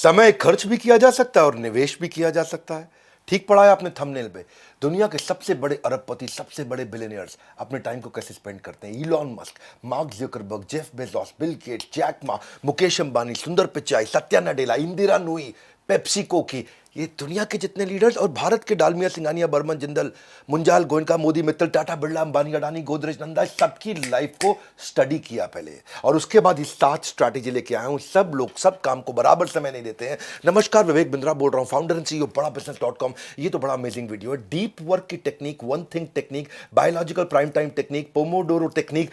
समय खर्च भी किया जा सकता है और निवेश भी किया जा सकता है। ठीक पढ़ा है आपने थंबनेल पे। दुनिया के सबसे बड़े अरबपति, सबसे बड़े बिलियनियर्स अपने टाइम को कैसे स्पेंड करते हैं। Elon Musk, Mark Zuckerberg, Jeff Bezos, Bill Gates, Jack Ma, Mukesh Ambani, Sundar Pichai, Satya Nadella, Indira Nooyi, PepsiCo की, ये दुनिया के जितने लीडर्स और भारत के डालमिया, सिंघानिया, बर्मन, जिंदल, मुंजाल, गोयनका, मोदी, मित्तल, टाटा, बिरला, अंबानी, अडानी, गोदरेज, नंदा, सबकी लाइफ को स्टडी किया पहले और उसके बाद ये 7 स्ट्रैटेजी लेके आया हूं। सब लोग सब काम को बराबर समय नहीं देते हैं। नमस्कार, विवेक बिंद्रा बोल रहा हूं, फाउंडर एंड सीईओ बड़ा बिजनेस.com। ये तो बड़ा अमेजिंग वीडियो है। डीप वर्क की technique, one thing technique, biological prime time technique, pomodoro technique,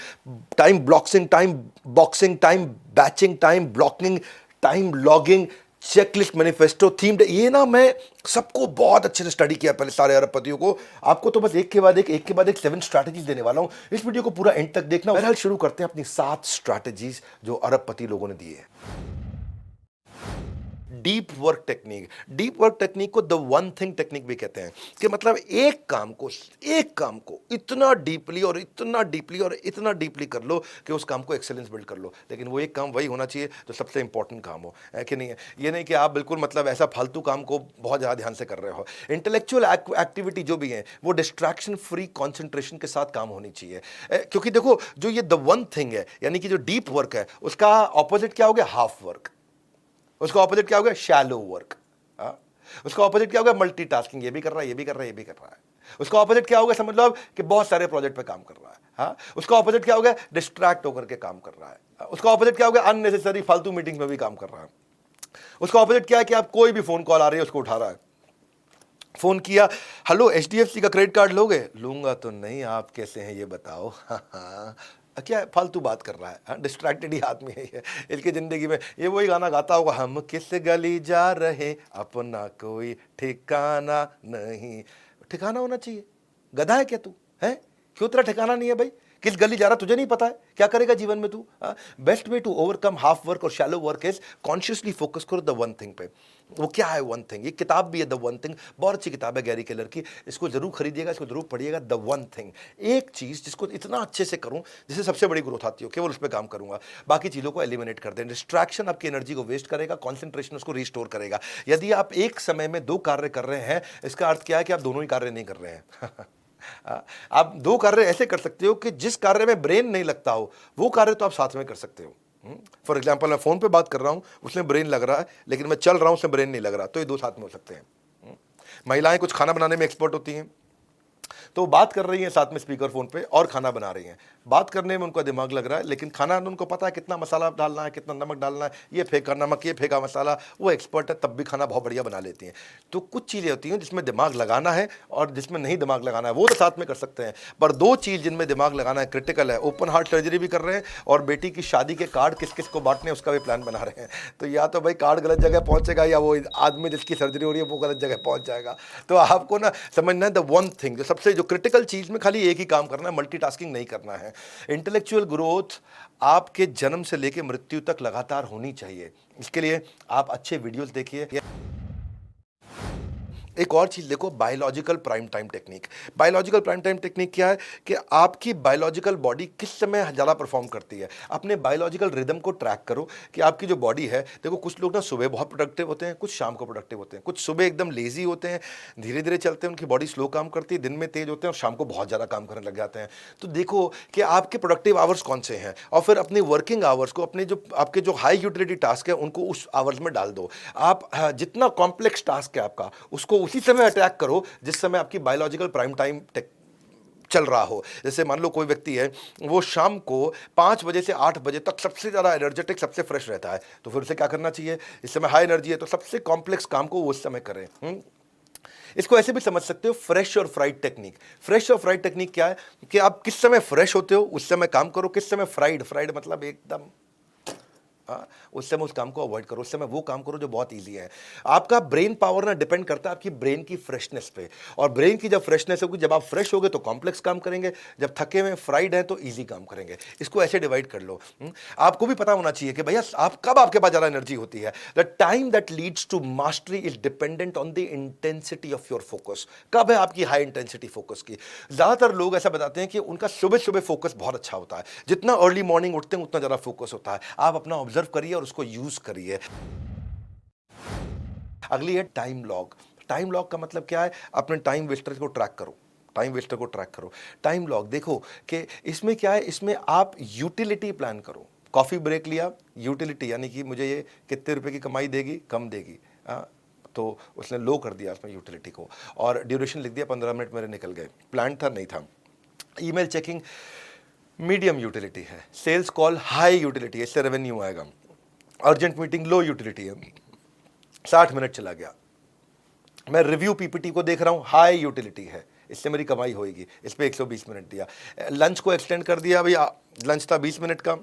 time blocking, time boxing, time batching, time blocking, time logging, checklist, manifesto, themed, ये ना मैं सबको बहुत अच्छे से स्टडी किया पहले सारे अरबपतियों को। आपको तो बस एक के बाद एक 7 स्ट्रैटेजीज देने वाला हूं। इस वीडियो को पूरा एंड तक देखना। बहरहाल शुरू करते हैं अपनी 7 स्ट्रैटेजीज जो अरबपति लोगों ने दिए हैं। Deep work technique. Deep work technique को द वन थिंग टेक्निक भी कहते हैं कि मतलब एक काम को इतना डीपली और इतना डीपली और इतना डीपली कर लो कि उस काम को एक्सेलेंस बिल्ड कर लो। लेकिन वो एक काम वही होना चाहिए जो सबसे इंपॉर्टेंट काम हो, है कि नहीं है। ये नहीं कि आप बिल्कुल मतलब ऐसा फालतू काम को बहुत ज़्यादा ध्यान से कर रहे हो। इंटेलेक्चुअल एक्टिविटी जो भी है वो डिस्ट्रैक्शन फ्री कॉन्सेंट्रेशन के साथ काम होनी चाहिए। क्योंकि देखो, जो ये द वन थिंग है यानी कि जो डीप वर्क है, उसका ऑपोजिट क्या हो गया? Half work. उसका ऑपोजिट क्या हो गया? Shallow work. उसका ऑपोजिट क्या हो गया? मल्टीटास्किंग, ये भी कर रहा है, ये भी कर रहा है, ये भी कर रहा है। उसका ऑपोजिट क्या हो गया? समझ लो आप कि बहुत सारे प्रोजेक्ट पे काम कर रहा है। हाँ, उसका ऑपोजिट क्या हो गया? डिस्ट्रैक्ट होकर के काम कर रहा है। उसका ऑपोजिट क्या हो गया? अननेसेसरी फालतू मीटिंग में भी काम कर रहा है। उसका ऑपोजिट क्या है कि आप कोई भी फोन कॉल आ रही है उसको उठा रहा है। फोन किया, हेलो HDFC का क्रेडिट कार्ड लोगे? लूंगा तो नहीं, आप कैसे हैं ये बताओ। हाँ, क्या फालतू बात कर रहा है, डिस्ट्रैक्टेड ही आदमी है ये। इसकी जिंदगी में ये वही गाना गाता होगा, हम किस गली जा रहे अपना कोई ठिकाना नहीं। ठिकाना होना चाहिए। गधा है क्या तू? है क्यों तेरा ठिकाना नहीं है भाई? किस गली जा रहा तुझे नहीं पता है? क्या करेगा जीवन में तू? Best way to overcome half work और shallow work is consciously focus करो द वन थिंग पे। वो क्या है वन थिंग? ये किताब भी है द वन थिंग, बहुत अच्छी किताब है गैरी केलर की। इसको जरूर खरीदिएगा, इसको जरूर पढ़िएगा। द वन थिंग, एक चीज जिसको इतना अच्छे से करूं जिससे सबसे बड़ी ग्रोथ आती हो, केवल उस पर काम करूंगा। बाकी चीजों को एलिमिनेट कर दें। डिस्ट्रैक्शन आपकी एनर्जी को वेस्ट करेगा, कॉन्सेंट्रेशन उसको रिस्टोर करेगा। यदि आप एक समय में 2 कार्य कर रहे हैं, इसका अर्थ क्या है कि आप दोनों ही कार्य नहीं कर रहे हैं। आप 2 कार्य ऐसे कर सकते हो कि जिस कार्य में ब्रेन नहीं लगता हो वो कार्य तो आप साथ में कर सकते हो। फॉर एग्जाम्पल, मैं फोन पे बात कर रहा हूं, उसमें ब्रेन लग रहा है, लेकिन मैं चल रहा हूं, उसमें ब्रेन नहीं लग रहा, तो ये 2 साथ में हो सकते हैं। महिलाएं कुछ खाना बनाने में एक्सपर्ट होती हैं, तो बात कर रही हैं साथ में स्पीकर फोन पे और खाना बना रही हैं। बात करने में उनका दिमाग लग रहा है, लेकिन खाना उनको पता है कितना मसाला डालना है, कितना नमक डालना है, ये फेंका नमक, ये फेंका मसाला। वो एक्सपर्ट है, तब भी खाना बहुत बढ़िया बना लेती हैं। तो कुछ चीज़ें होती हैं जिसमें दिमाग लगाना है और जिसमें नहीं दिमाग लगाना है, वो तो साथ में कर सकते हैं। पर 2 चीज़ जिनमें दिमाग लगाना है क्रिटिकल है। ओपन हार्ट सर्जरी भी कर रहे हैं और बेटी की शादी के कार्ड किस किस को बांटने उसका भी प्लान बना रहे हैं। तो या तो भाई कार्ड गलत जगह पहुंचेगा या वो आदमी जिसकी सर्जरी हो रही है वो गलत जगह पहुंच जाएगा। तो आपको ना समझना है द वन थिंग, जो सबसे जो क्रिटिकल चीज में खाली एक ही काम करना है, मल्टीटास्किंग नहीं करना है। इंटेलेक्चुअल ग्रोथ आपके जन्म से लेकर मृत्यु तक लगातार होनी चाहिए। इसके लिए आप अच्छे वीडियोस देखिए। एक और चीज देखो, biological prime time technique. Biological prime time technique क्या है कि आपकी बायोलॉजिकल बॉडी किस समय ज़्यादा परफॉर्म करती है। अपने बायोलॉजिकल रिदम को ट्रैक करो कि आपकी जो बॉडी है, देखो कुछ लोग ना सुबह बहुत प्रोडक्टिव होते हैं, कुछ शाम को प्रोडक्टिव होते हैं, कुछ सुबह एकदम लेजी होते हैं, धीरे धीरे चलते हैं, उनकी बॉडी स्लो काम करती है, दिन में तेज होते हैं और शाम को बहुत ज़्यादा काम करने लग जाते हैं। तो देखो कि आपके प्रोडक्टिव आवर्स कौन से हैं और फिर अपनी वर्किंग आवर्स को, अपने जो आपके जो हाई यूटिलिटी टास्क है उनको उस आवर्स में डाल दो। आप जितना कॉम्प्लेक्स टास्क है आपका उसको उसी समय अटैक करो जिस समय आपकी बायोलॉजिकल प्राइम टाइम चल रहा हो। जैसे मान लो कोई व्यक्ति है, वो शाम को 5 बजे से 8 बजे तक सबसे ज़्यादा एनर्जेटिक, सबसे फ्रेश रहता है, तो फिर उसे क्या करना चाहिए? इस समय हाई एनर्जी है तो सबसे कॉम्प्लेक्स काम को वो उस समय करें। इसको ऐसे भी समझ सकते हो, फ्रेश और फ्राइड टेक्निक। फ्रेश और फ्राइड टेक्निक क्या है कि आप किस समय फ्रेश होते हो उस समय काम करो, किस समय फ्राइड, फ्राइड मतलब एकदम उस समय उस काम को अवॉइड करो, उस समय वो काम करो जो बहुत इजी है। आपका ब्रेन पावर ना डिपेंड करता है आपकी ब्रेन की फ्रेशनेस पे, और ब्रेन की जब फ्रेशनेस होगी, जब आप फ्रेश होगे तो कॉम्प्लेक्स काम करेंगे, जब थके हुए फ्राइड है तो इजी काम करेंगे। इसको ऐसे डिवाइड कर लो। आपको भी पता होना चाहिए कि भैया आप कब आपके पास ज़्यादा एनर्जी होती है। The time that leads to mastery is dependent on the intensity of your focus. कब है आपकी हाई इंटेंसिटी फोकस की? ज़्यादातर लोग ऐसा बताते हैं कि उनका सुबह सुबह फोकस बहुत अच्छा होता है, जितना अर्ली मॉर्निंग उठते हैं उतना ज़्यादा फोकस होता है। आप अपना ऑब्जर्व करिए और उसको यूज करिए। अगली है टाइम लॉग। टाइम लॉग का मतलब क्या है? अपने टाइम वेस्टर को ट्रैक करो, टाइम वेस्टर को ट्रैक करो। टाइम लॉग देखो कि इसमें क्या है, इसमें आप यूटिलिटी प्लान करो। कॉफ़ी ब्रेक लिया, यूटिलिटी यानी कि मुझे ये कितने रुपए की कमाई देगी, कम देगी, तो उसने लो कर दिया उसमें यूटिलिटी को, और ड्यूरेशन लिख दिया 15 मिनट मेरे निकल गए, प्लान था नहीं था। ईमेल चेकिंग मीडियम यूटिलिटी है, सेल्स कॉल हाई यूटिलिटी है, इससे रेवेन्यू आएगा। अर्जेंट मीटिंग लो यूटिलिटी है, 60 मिनट चला गया। मैं रिव्यू पीपीटी को देख रहा हूं, हाई यूटिलिटी है, इससे मेरी कमाई होगी, इस पर 120 मिनट दिया। लंच को एक्सटेंड कर दिया भैया, लंच था 20 मिनट का,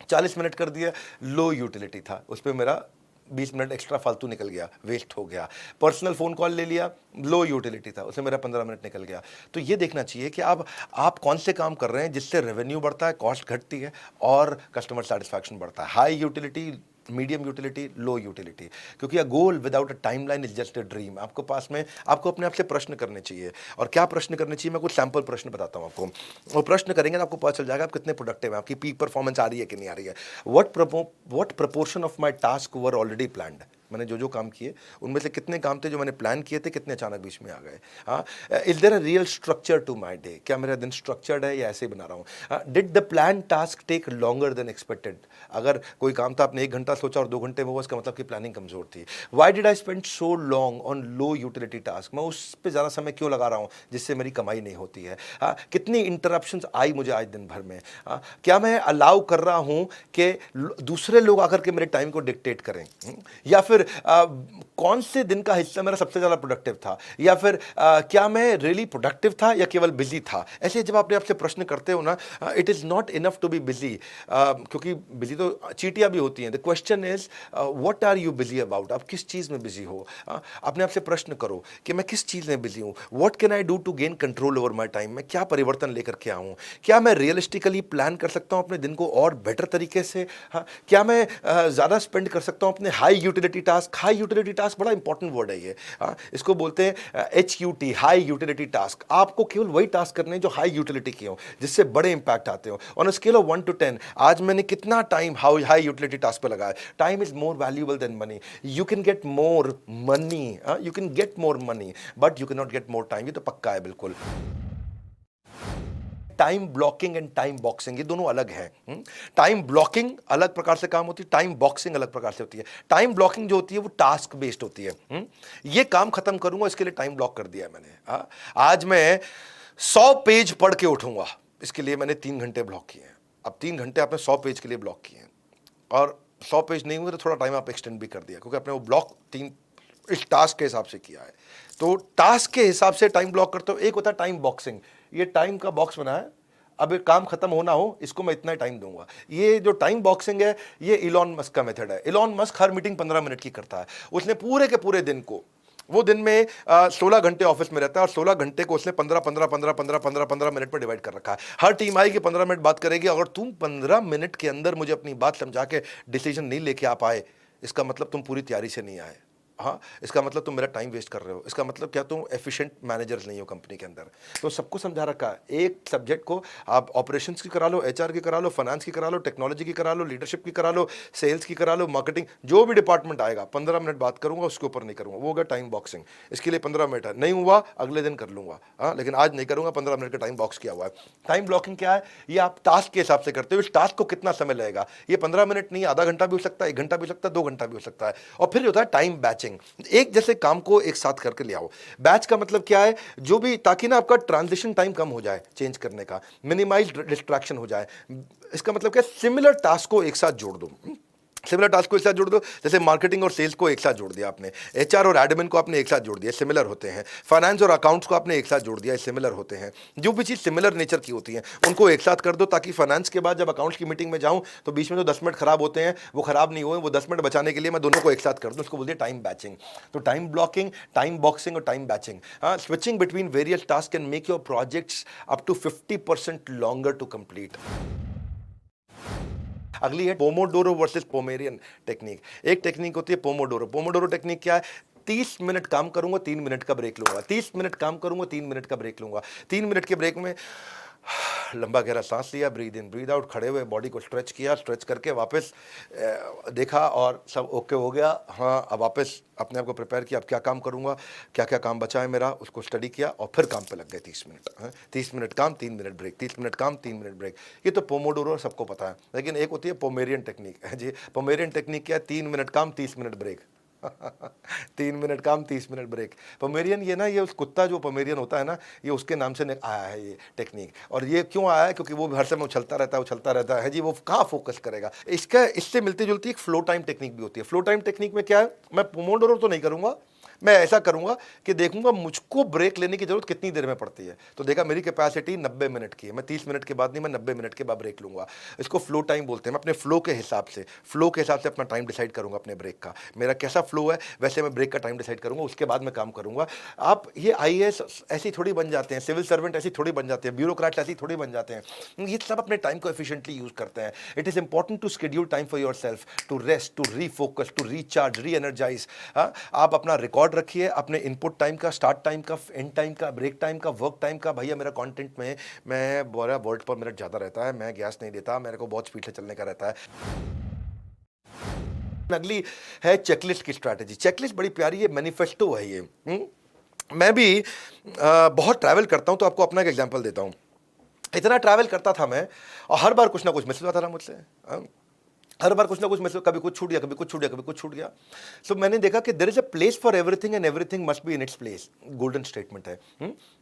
40 मिनट कर दिया, लो यूटिलिटी था, उस पर मेरा 20 मिनट एक्स्ट्रा फालतू निकल गया, वेस्ट हो गया। पर्सनल फ़ोन कॉल ले लिया, लो यूटिलिटी था, उससे मेरा 15 मिनट निकल गया। तो ये देखना चाहिए कि आप कौन से काम कर रहे हैं जिससे रेवेन्यू बढ़ता है, कॉस्ट घटती है और कस्टमर सेटिस्फैक्शन बढ़ता है। High utility, medium utility, low utility. क्योंकि a goal without a timeline is just a dream. आपको पास में आपको अपने आप से प्रश्न करने चाहिए, और क्या प्रश्न करने चाहिए, मैं कुछ सैंपल प्रश्न बताता हूँ आपको। वो प्रश्न करेंगे तो आपको पता चल जाएगा आप कितने प्रोडक्टिव हैं, आपकी पीक परफॉर्मेंस आ रही है कि नहीं आ रही है। What proportion of my task were already planned. मैंने जो जो काम किए उनमें से कितने काम थे जो मैंने प्लान किए थे, कितने अचानक बीच में आ गए। हाँ, is there a real structure to my day, क्या मेरा दिन स्ट्रक्चर्ड है या ऐसे ही बना रहा हूँ। Did the plan task take longer than expected. अगर कोई काम था आपने 1 घंटा सोचा और 2 घंटे में हुआ, इसका मतलब कि प्लानिंग कमजोर थी। Why did I spend so long on low utility task, मैं उस पर ज़्यादा समय क्यों लगा रहा हूँ जिससे मेरी कमाई नहीं होती है। कितनी इंटरप्शंस आई मुझे आज दिन भर में। क्या मैं अलाउ कर रहा हूँ कि दूसरे लोग आकर के मेरे टाइम को डिक्टेट करें, या फिर कौन से दिन का हिस्सा मेरा सबसे ज़्यादा प्रोडक्टिव था, या फिर क्या मैं रियली प्रोडक्टिव था या केवल बिजी था। ऐसे जब अपने आप से प्रश्न करते हो ना, it is not enough to be busy, क्योंकि बिजी तो चीटियाँ भी होती हैं। The question is what are you busy about, आप किस चीज़ में बिजी हो। अपने आप से प्रश्न करो कि मैं किस चीज़ में बिजी हूँ। What can I do to gain control over my time, मैं क्या परिवर्तन लेकर के आऊँ। क्या मैं रियलिस्टिकली प्लान कर सकता हूँ अपने दिन को और बेटर तरीके से। हाँ, क्या मैं ज़्यादा स्पेंड कर सकता हूँ अपने high utility task. High utility task बड़ा इंपॉर्टेंट वर्ड है ये। इसको बोलते हैं HUT, हाई यूटिलिटी टास्क। आपको केवल वही टास्क करने हैं जो हाई यूटिलिटी के हो, जिससे बड़े इंपैक्ट आते हो। On a scale of 1 to 10, आज मैंने कितना टाइम हाई यूटिलिटी टास्क पे लगाया। Time is more valuable then money. You can get more money, you can get more money, but you can not get more time. ये तो पक्का है बिल्कुल। Time blocking and time boxing, ये दोनों अलग हैं। टाइम ब्लॉकिंग अलग प्रकार से काम होती है, टाइम बॉक्सिंग अलग प्रकार से होती है। टाइम ब्लॉकिंग जो होती है वो टास्क बेस्ड होती है। ये काम खत्म करूंगा, इसके लिए टाइम ब्लॉक कर दिया है मैंने। आज मैं 100 पेज पढ़ के उठूंगा, इसके लिए मैंने 3 घंटे ब्लॉक किए हैं। अब 3 घंटे आपने 100 पेज के लिए ब्लॉक किए हैं, और 100 पेज नहीं हुए तो थोड़ा टाइम आप एक्सटेंड भी कर दिया, क्योंकि आपने वो ब्लॉक 3 इस टास्क के हिसाब से किया है। तो टास्क के हिसाब से टाइम ब्लॉक करते हो। एक होता है टाइम बॉक्सिंग, ये टाइम का बॉक्स बना है, अब एक काम खत्म होना हो, इसको मैं इतना टाइम दूंगा। ये जो टाइम बॉक्सिंग है, ये इलॉन मस्क का मेथड है। इलॉन मस्क हर मीटिंग 15 मिनट की करता है। उसने पूरे के पूरे दिन को, वो दिन में 16 घंटे ऑफिस में रहता है, और 16 घंटे को उसने 15 मिनट पर डिवाइड कर रखा है। हर टीम आएगी, 15 मिनट बात करेगी। अगर तुम 15 मिनट के अंदर मुझे अपनी बात समझा के डिसीजन नहीं लेके आ पाए, इसका मतलब तुम पूरी तैयारी से नहीं आए। हाँ, इसका मतलब तुम मेरा टाइम वेस्ट कर रहे हो। इसका मतलब क्या, तुम एफिशिएंट मैनेजर्स नहीं हो कंपनी के अंदर। तो सबको समझा रखा है। एक सब्जेक्ट को आप ऑपरेशंस की करा लो, HR की करा लो, फाइनेंस की करा लो, टेक्नोलॉजी की करा लो, लीडरशिप की करा लो, सेल्स की करा लो, मार्केटिंग, जो भी डिपार्टमेंट आएगा 15 मिनट बात करूंगा, उसके ऊपर नहीं करूंगा। वो होगा टाइम बॉक्सिंग। इसके लिए 15 मिनट है, नहीं हुआ अगले दिन कर लूंगा। हाँ, लेकिन आज नहीं करूंगा, 15 मिनट का टाइम बॉक्स किया हुआ है। टाइम ब्लॉकिंग क्या है, ये आप टास्क के हिसाब से करते हो। इस टास्क को कितना समय लगेगा, ये 15 मिनट नहीं, आधा घंटा भी हो सकता है, 1 घंटा भी हो सकता है, 2 घंटा भी हो सकता है। और फिर होता है टाइम बैचिंग, एक जैसे काम को एक साथ करके ले आओ। बैच का मतलब क्या है, जो भी, ताकि ना आपका ट्रांजिशन टाइम कम हो जाए चेंज करने का, मिनिमाइज डिस्ट्रैक्शन हो जाए। इसका मतलब क्या, सिमिलर टास्क को एक साथ जोड़ दो। सिमिलर टास्क को एक साथ जोड़ दो, जैसे मार्केटिंग और सेल्स को एक साथ जोड़ दिया आपने, HR और एडमिन को आपने एक साथ जोड़ दिया, सिमिलर होते हैं। फाइनेंस और अकाउंट्स को आपने एक साथ जोड़ दिया, सिमिलर होते हैं। जो भी चीज़ सिमिलर नेचर की होती है उनको एक साथ कर दो, ताकि फाइनेंस के बाद जब अकाउंट्स की मीटिंग में जाऊं तो बीच में जो 10 मिनट खराब होते हैं वो खराब नहीं हुए, वो 10 मिनट बचाने के लिए मैं दोनों को एक साथ कर दूं। उसको बोलते हैं टाइम बैचिंग। तो टाइम ब्लॉकिंग, टाइम बॉक्सिंग और time batching, switching between various task can make your projects up to 50% longer to complete. अगली है पोमोडोरो वर्सेस पोमेरियन टेक्निक। एक टेक्निक होती है पोमोडोरो। पोमोडोरो टेक्निक क्या है, 30 मिनट काम करूंगा, 3 मिनट का ब्रेक लूंगा, 30 मिनट काम करूंगा, 3 मिनट का ब्रेक लूंगा। 3 मिनट के ब्रेक में लंबा गहरा सांस लिया, ब्रीद इन ब्रीद आउट, खड़े हुए बॉडी को स्ट्रेच किया, स्ट्रेच करके वापस देखा और सब ओके हो गया। हाँ, अब वापस अपने आप को प्रिपेयर किया, अब क्या काम करूँगा, क्या क्या काम बचा है मेरा, उसको स्टडी किया और फिर काम पे लग गए 30 मिनट। हाँ, 30 मिनट काम, 3 मिनट ब्रेक, 30 मिनट काम, 3 मिनट ब्रेक। ये तो पोमोडोरो सबको पता है, लेकिन एक होती है पोमेरियन टेक्निक है जी। पोमेरियन टेक्निक क्या है? 3 मिनट काम, 30 मिनट ब्रेक। 3 मिनट काम, 30 मिनट ब्रेक। पोमेरियन ये ना, ये उस कुत्ता जो पोमेरियन होता है ना, ये उसके नाम से आया है ये टेक्निक। और ये क्यों आया है? क्योंकि वो हर समय उछलता रहता है जी। वो कहाँ फोकस करेगा? इसका इससे मिलती जुलती एक फ्लो टाइम टेक्निक भी होती है। फ्लो टाइम टेक्निक में क्या है, मैं पोमोडोरो तो नहीं करूँगा, मैं ऐसा करूंगा कि देखूंगा मुझको ब्रेक लेने की जरूरत कितनी देर में पड़ती है। तो देखा मेरी कैपेसिटी 90 मिनट की है, मैं 30 मिनट के बाद नहीं, मैं 90 मिनट के बाद ब्रेक लूंगा। इसको फ्लो टाइम बोलते हैं। मैं अपने फ्लो के हिसाब से अपना टाइम डिसाइड करूंगा अपने ब्रेक का। मेरा कैसा फ्लो है वैसे मैं ब्रेक का टाइम डिसाइड करूंगा, उसके बाद मैं काम करूंगा। आप ये आईएएस ऐसी थोड़ी बन जाते हैं, सिविल सर्वेंट ऐसी थोड़ी बन जाते हैं, ब्यूरोक्रेट ऐसी थोड़ी बन जाते हैं। ये सब अपने टाइम को एफिशिएंटली यूज करते हैं। It is important to schedule time for yourself, to rest, to refocus, to recharge, reenergise. आप अपना रिकॉर्ड रखिए अपने इनपुट टाइम का, स्टार्ट टाइम का, एंड टाइम का, ब्रेक टाइम का, वर्क टाइम का। भैया मेरा कंटेंट में मैं 12 वर्ड पर मिनट ज़्यादा रहता है, मैं गैस नहीं देता, मेरे को बहुत स्पीड से चलने का रहता है। अगली है चेकलिस्ट की स्ट्रैटेजी। चेकलिस्ट बड़ी प्यारी है, मैनिफेस्टो है ये। मैं भी बहुत ट्रैवल करता हूं, तो आपको अपना एक एग्जांपल देता हूं। इतना ट्रैवल करता था मैं और हर बार कुछ ना कुछ मिस होता था मुझसे। हर बार कुछ ना कुछ मिस, कभी कुछ छूट गया, कभी कुछ छूट गया, कभी कुछ छूट गया। सो मैंने देखा कि there is a place for everything and everything must be in its place. Golden statement है।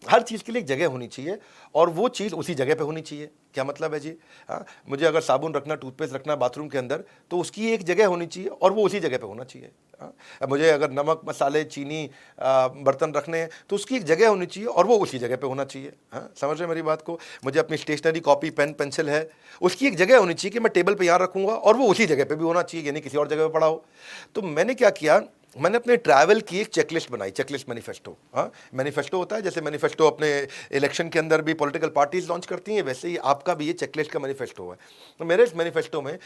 हर चीज़ के लिए एक जगह होनी चाहिए और वो चीज़ उसी जगह पे होनी चाहिए। क्या मतलब है जी? हाँ, मुझे अगर साबुन रखना, टूथपेस्ट रखना बाथरूम के अंदर, तो उसकी एक जगह होनी चाहिए और वो उसी जगह पे होना चाहिए। मुझे अगर नमक, मसाले, चीनी, बर्तन रखने हैं तो उसकी एक जगह होनी चाहिए और वो उसी जगह पे होना चाहिए। हाँ, समझ रहे मेरी बात को? मुझे अपनी स्टेशनरी, कॉपी, पेन, पेंसिल है, उसकी एक जगह होनी चाहिए कि मैं टेबल पे यहाँ रखूँगा और वो उसी जगह पे भी होना चाहिए, यानी किसी और जगह पे पड़ा हो। तो मैंने क्या किया, मैंने अपने ट्रैवल की एक चेकलिस्ट बनाई, चेकलिस्ट मैनिफेस्टो। हाँ, मैनिफेस्टो होता है, जैसे मैनिफेस्टो अपने इलेक्शन के अंदर भी पॉलिटिकल पार्टीज लॉन्च करती हैं, वैसे ही आपका भी ये चेकलिस्ट का मैनिफेस्टो है। तो मेरे इस मैनिफेस्टो में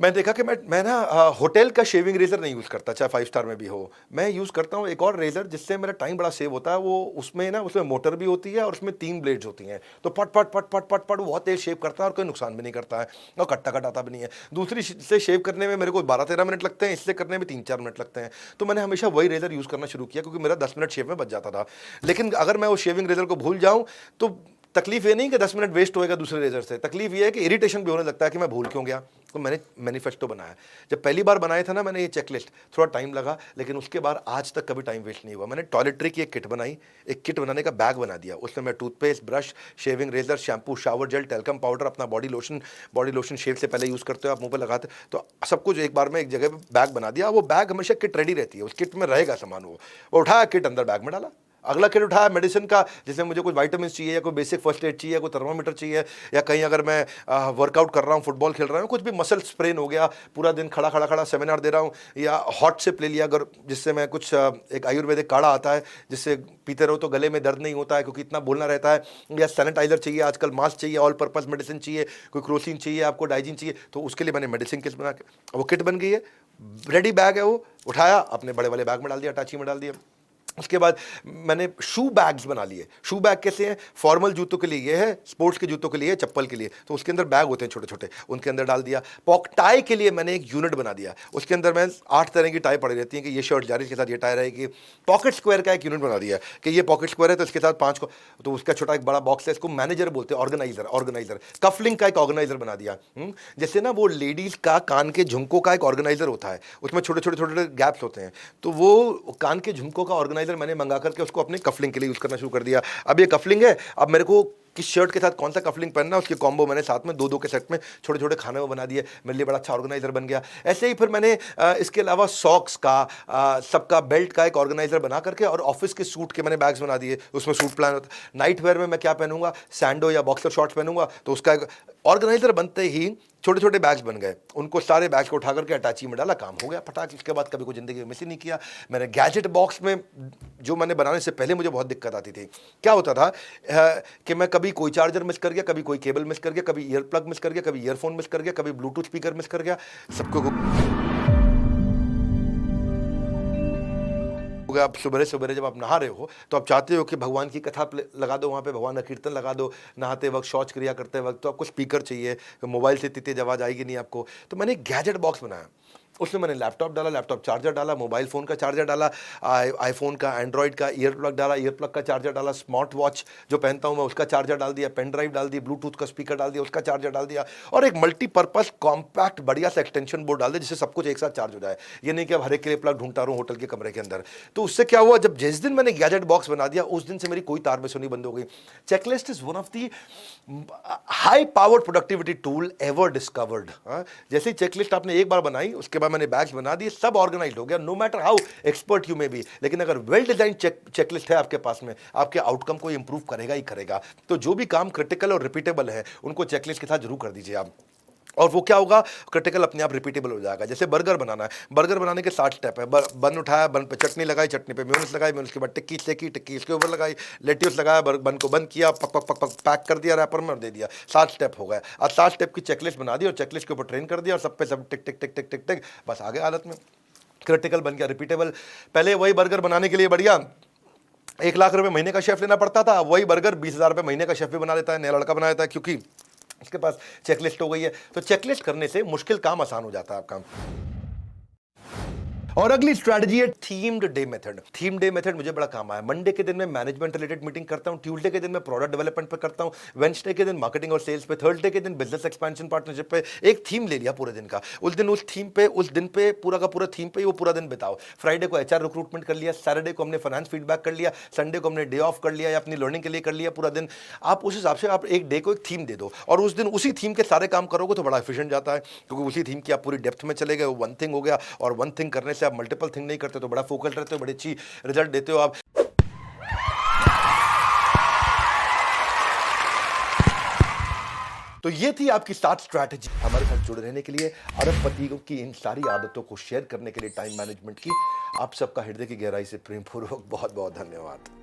मैं देखा कि मैं ना होटल का शेविंग रेजर नहीं यूज़ करता, चाहे 5 स्टार में भी हो। मैं यूज़ करता हूँ एक और रेजर जिससे मेरा टाइम बड़ा सेव होता है। वो उसमें मोटर भी होती है और उसमें 3 ब्लेड्स होती हैं, तो पट पट पट पट पट पट वो बहुत तेज शेव करता है और कोई नुकसान भी नहीं करता है और कट्टा कटाता भी नहीं है। दूसरी से शेव करने में मेरे को 12-13 मिनट लगते हैं, इससे करने में 3-4 मिनट लगते हैं। तो मैंने हमेशा वही रेजर यूज़ करना शुरू किया, क्योंकि मेरा 10 मिनट शेव में बच जाता था। लेकिन अगर मैं वो शेविंग रेजर को भूल जाऊँ तो तकलीफ ये नहीं कि 10 मिनट वेस्ट होएगा दूसरे रेजर से, तकलीफ ये है कि इरिटेशन भी होने लगता है कि मैं भूल क्यों गया। तो मैंने मैनिफेस्टो बनाया। जब पहली बार बनाया था ना मैंने ये चेकलिस्ट, थोड़ा टाइम लगा, लेकिन उसके बाद आज तक कभी टाइम वेस्ट नहीं हुआ। मैंने टॉयलेटरी की एक किट बनाई, एक किट बनाने का बैग बना दिया। उसमें मैं toothpaste, brush, shaving razor, shampoo, shower gel, talcum powder, अपना बॉडी लोशन शेव से पहले यूज़ करते हो आप, मुँह पर लगाते, तो सब कुछ एक बार में एक जगह पर बैग बना दिया। वो बैग हमेशा किट रेडी रहती है, उस किट में रहेगा सामान। वो उठाया, किट अंदर बैग में डाला। अगला किट उठाया मेडिसिन का, जैसे मुझे कुछ विटामिन चाहिए या कोई बेसिक फर्स्ट एड चाहिए, कोई थर्मामीटर चाहिए, या कहीं अगर मैं वर्कआउट कर रहा हूँ, फुटबॉल खेल रहा हूँ, कुछ भी मसल स्प्रेन हो गया, पूरा दिन खड़ा सेमिनार दे रहा हूँ, या हॉट सिप ले लिया अगर, जिससे मैं कुछ एक आयुर्वेदिक काढ़ा आता है जिससे पीते रहो तो गले में दर्द नहीं होता है क्योंकि इतना बोलना रहता है, या सैनिटाइजर चाहिए, आजकल मास्क चाहिए, ऑल पर्पज मेडिसिन चाहिए, कोई क्रोसिन चाहिए आपको, डाइजिन चाहिए, तो उसके लिए मैंने मेडिसिन किट बना के, वो किट बन गई है, रेडी बैग है। वो उठाया, अपने बड़े वाले बैग में डाल दिया, अटैची में डाल दिया। उसके बाद मैंने शू बैग्स बना लिए। शू बैग कैसे हैं? फॉर्मल जूतों के लिए ये है, स्पोर्ट्स के जूतों के लिए, चप्पल के लिए, तो उसके अंदर बैग होते हैं छोटे छोटे, उनके अंदर डाल दिया। टाई के लिए मैंने एक यूनिट बना दिया, उसके अंदर मैं 8 तरह की टाई पड़ी रहती है कि ये शर्ट जा रही है, इसके साथ ये टाई रहेगी। पॉकेट स्क्वायर का एक यूनिट बना दिया कि ये पॉकेट स्क्वायर है तो इसके साथ 5 को, तो उसका छोटा एक बड़ा बॉक्स है, इसको मैनेजर बोलते हैं, ऑर्गेनाइजर। कफलिंग का एक ऑर्गेनाइजर बना दिया। जैसे ना वो लेडीज का कान के झुमकों का एक ऑर्गेनाइजर होता है, उसमें छोटे छोटे छोटे छोटे गैप्स होते हैं, तो वो कान के झुमकों का ऑर्गेनाइजर मैंने मंगा करके उसको अपने कफलिंग के लिए यूज करना शुरू कर दिया। अब ये कफलिंग है, अब मेरे को किस शर्ट के साथ कौन सा कफलिंग पहनना है उसके कॉम्बो मैंने साथ में 2-2 के सेट में छोटे छोटे खाने में बना दिए। मेरे लिए बड़ा अच्छा ऑर्गेनाइजर बन गया। ऐसे ही फिर मैंने इसके अलावा सॉक्स का, सबका बेल्ट का एक ऑर्गेनाइजर बना करके, और ऑफिस के सूट के मैंने बैग्स बना दिए, उसमें सूट प्लान होता है। नाइट वेयर में मैं क्या पहनूंगा, सैंडो या बॉक्सर शॉर्ट्स पहनूंगा, तो उसका एक ऑर्गेनाइजर बनते ही छोटे छोटे बैग्स बन गए। उनको सारे बैग्स को उठा करके अटैची में डाला, काम हो गया फटाक। इसके बाद कभी कोई ज़िंदगी में मिस ही नहीं किया। मैंने गैजेट बॉक्स में, जो मैंने बनाने से पहले मुझे बहुत दिक्कत आती थी, क्या होता था कि मैं कभी कोई चार्जर मिस कर गया, कभी कोई केबल मिस कर गया, कभी ईयर प्लग मिस कर गया, कभी ईयरफोन मिस कर गया, कभी ब्लूटूथ स्पीकर मिस कर गया। सबको आप सुबह सुबह जब आप नहा रहे हो तो आप चाहते हो कि भगवान की कथा लगा दो, वहाँ पे भगवान का कीर्तन लगा दो, नहाते वक्त शौच क्रिया करते वक्त, तो आपको स्पीकर चाहिए, मोबाइल से इतनी तेज आवाज़ आएगी नहीं आपको। तो मैंने एक गैजेट बॉक्स बनाया, उसमें मैंने लैपटॉप डाला, लैपटॉप चार्जर डाला, मोबाइल फ़ोन का चार्जर डाला, आईफोन का, एंड्रॉयड का ईयर प्लग डाला, ईयर प्लग का चार्जर डाला, स्मार्ट वॉच जो पहनता हूँ मैं उसका चार्जर डाल दिया, पेन ड्राइव डाल दी, ब्लूटूथ का स्पीकर डाल दिया, उसका चार्जर डाल दिया, और एक मल्टीपर्पज़ कॉम्पैक्ट बढ़िया सा एक्सटेंशन बोर्ड डाल दिया जिससे सब कुछ एक साथ चार्ज हो जाए। ये नहीं कि अब हर एक के लिए प्लग ढूंढता रहूँ होटल के कमरे के अंदर। तो उससे क्या हुआ, जब जिस दिन मैंने गैजेट बॉक्स बना दिया उस दिन से मेरी कोई तार मिस होनी बंद हो गई। Checklist is one of the high powered productivity tool ever discovered. जैसे ही चेकलिस्ट आपने एक बार बनाई, उसके बाद मैंने बैग्स बना दिए, सब ऑर्गेनाइज हो गया, no matter how expert you may be. लेकिन अगर वेल डिजाइन चेकलिस्ट है आपके पास में, आपके आउटकम को इंप्रूव करेगा ही करेगा। तो जो भी काम क्रिटिकल और रिपीटेबल है उनको चेकलिस्ट के साथ जरूर कर दीजिए आप, और वो क्या होगा, क्रिटिकल अपने आप रिपीटेबल हो जाएगा। जैसे बर्गर बनाना है, बर्गर बनाने के 60 स्टेप है। बन उठाया, बन पे चटनी लगाई, चटनी पे मेयोनीज लगाई, मेयोनीज के बाद टिक्की सेकी, टिक्की इसके ऊपर लगाई, लेट्यूस लगाया, बन को बंद किया, पक पक पक पक पैक कर दिया रैपर में और दे दिया। 7 स्टेप हो गए। आज 7 स्टेप की चेकलिस्ट बना दी और चेकलिस्ट के ऊपर ट्रेन कर दिया और सब पे सब टिक टिक टिक टिक टिक टिक, बस आगे आदत में। क्रिटिकल बन गया रिपीटेबल। पहले वही बर्गर बनाने के लिए बढ़िया 1 लाख रुपए महीने का शेफ लेना पड़ता था, वही बर्गर 20,000 रुपए महीने का शेफ भी बना देता है, नया लड़का बना देता है, क्योंकि उसके पास चेकलिस्ट हो गई है। तो चेकलिस्ट करने से मुश्किल काम आसान हो जाता है आपका। और अगली स्ट्रैटेजी है themed day method. Theme day method मुझे बड़ा काम आया। मंडे के दिन मैं मैनेजमेंट रिलेटेड मीटिंग करता हूं, ट्यूसडे के दिन मैं प्रोडक्ट डेवलपमेंट पे करता हूं, वेडनेसडे के दिन मार्केटिंग और सेल्स पे, थर्सडे के दिन बिजनेस एक्सपेंशन पार्टनरशिप पे। एक थीम ले लिया पूरे दिन का, उस दिन उस थीम पे, उस दिन पे पूरा का पूरा थीम पे वो पूरा दिन बिताओ। फ्राइडे को एचआर रिक्रूटमेंट कर लिया, सैटरडे को हमने फाइनेंस फीडबैक कर लिया, संडे को हमने डे ऑफ कर लिया या अपनी लर्निंग के लिए कर लिया पूरा दिन। आप उस हिसाब से आप एक डे को एक थीम दे दो और उस दिन उसी थीम के सारे काम करोगे तो बड़ा एफिशिएंट जाता है, क्योंकि उसी थीम की आप पूरी डेप्थ में चले गए। वो वन थिंग हो गया, और वन थिंग करने से आप मल्टीपल थिंग नहीं करते तो बड़ा फोकस रहते हो, बड़ी अच्छी रिजल्ट देते हो आप। तो ये थी आपकी 7 स्ट्रैटेजी। हमारे साथ जुड़े रहने के लिए, अरबपतियों की इन सारी आदतों को शेयर करने के लिए, टाइम मैनेजमेंट की, आप सबका हृदय की गहराई से प्रेम पूर्वक बहुत बहुत धन्यवाद।